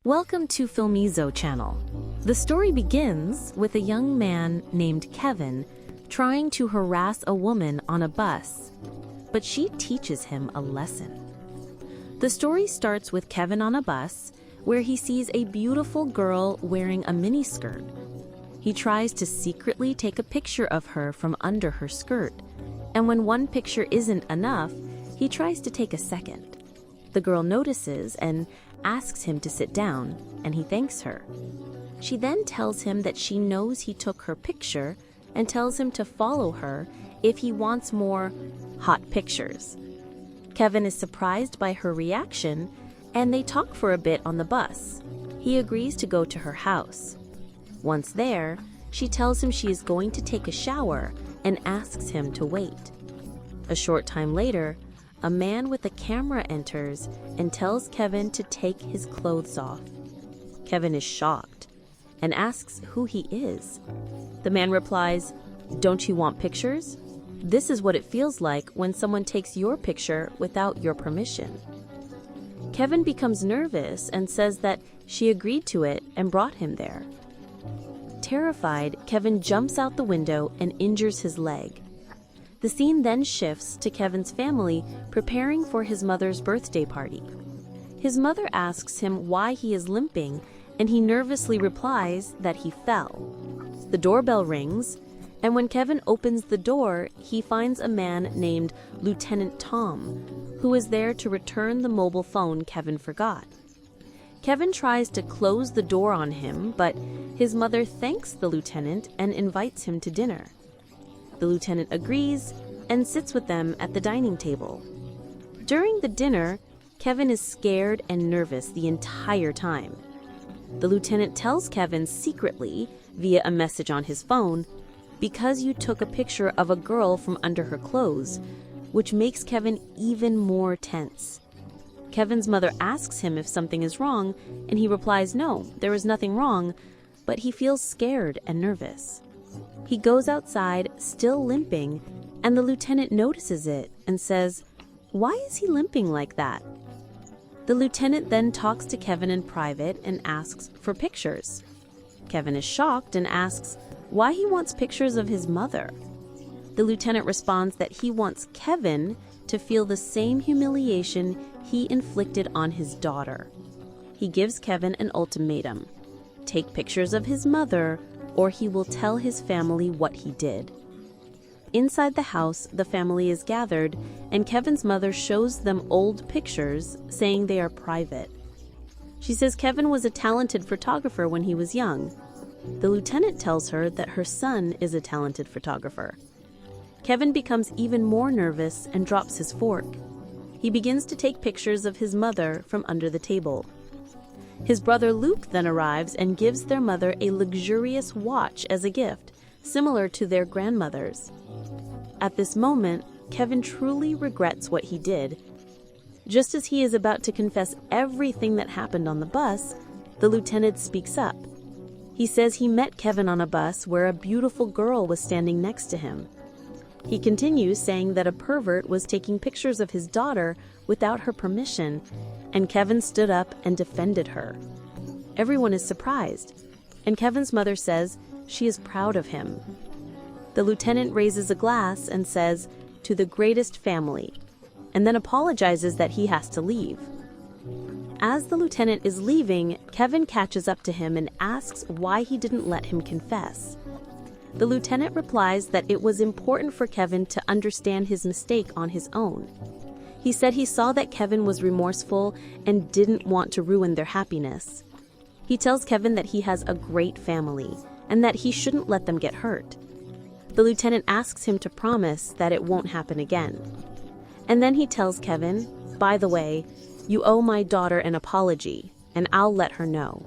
Welcome to Filmizo channel. The story begins with a young man named Kevin trying to harass a woman on a bus, but she teaches him a lesson. The story starts with Kevin on a bus where he sees a beautiful girl wearing a miniskirt. He tries to secretly take a picture of her from under her skirt, and when one picture isn't enough, he tries to take a second. The girl notices and asks him to sit down, and he thanks her. She then tells him that she knows he took her picture and tells him to follow her if he wants more hot pictures. Kevin is surprised by her reaction, and they talk for a bit on the bus. He agrees to go to her house. Once there, she tells him she is going to take a shower and asks him to wait. A short time later, a man with a camera enters and tells Kevin to take his clothes off. Kevin is shocked and asks who he is. The man replies, "Don't you want pictures? This is what it feels like when someone takes your picture without your permission." Kevin becomes nervous and says that she agreed to it and brought him there. Terrified, Kevin jumps out the window and injures his leg. The scene then shifts to Kevin's family preparing for his mother's birthday party. His mother asks him why he is limping, and he nervously replies that he fell. The doorbell rings, and when Kevin opens the door, he finds a man named Lieutenant Tom, who is there to return the mobile phone Kevin forgot. Kevin tries to close the door on him, but his mother thanks the lieutenant and invites him to dinner. The lieutenant agrees and sits with them at the dining table. During the dinner, Kevin is scared and nervous the entire time. The lieutenant tells Kevin secretly, via a message on his phone, because you took a picture of a girl from under her clothes, which makes Kevin even more tense. Kevin's mother asks him if something is wrong, and he replies no, there is nothing wrong, but he feels scared and nervous. He goes outside, still limping, and the lieutenant notices it and says, "Why is he limping like that?" The lieutenant then talks to Kevin in private and asks for pictures. Kevin is shocked and asks why he wants pictures of his mother. The lieutenant responds that he wants Kevin to feel the same humiliation he inflicted on his daughter. He gives Kevin an ultimatum: take pictures of his mother, or he will tell his family what he did. Inside the house, the family is gathered, and Kevin's mother shows them old pictures, saying they are private. She says Kevin was a talented photographer when he was young. The lieutenant tells her that her son is a talented photographer. Kevin becomes even more nervous and drops his fork. He begins to take pictures of his mother from under the table. His brother Luke then arrives and gives their mother a luxurious watch as a gift, similar to their grandmother's. At this moment, Kevin truly regrets what he did. Just as he is about to confess everything that happened on the bus, the lieutenant speaks up. He says he met Kevin on a bus where a beautiful girl was standing next to him. He continues saying that a pervert was taking pictures of his daughter without her permission, and Kevin stood up and defended her. Everyone is surprised, and Kevin's mother says she is proud of him. The lieutenant raises a glass and says, "To the greatest family," and then apologizes that he has to leave. As the lieutenant is leaving, Kevin catches up to him and asks why he didn't let him confess. The lieutenant replies that it was important for Kevin to understand his mistake on his own. He said he saw that Kevin was remorseful and didn't want to ruin their happiness. He tells Kevin that he has a great family and that he shouldn't let them get hurt. The lieutenant asks him to promise that it won't happen again. And then he tells Kevin, "By the way, you owe my daughter an apology, and I'll let her know."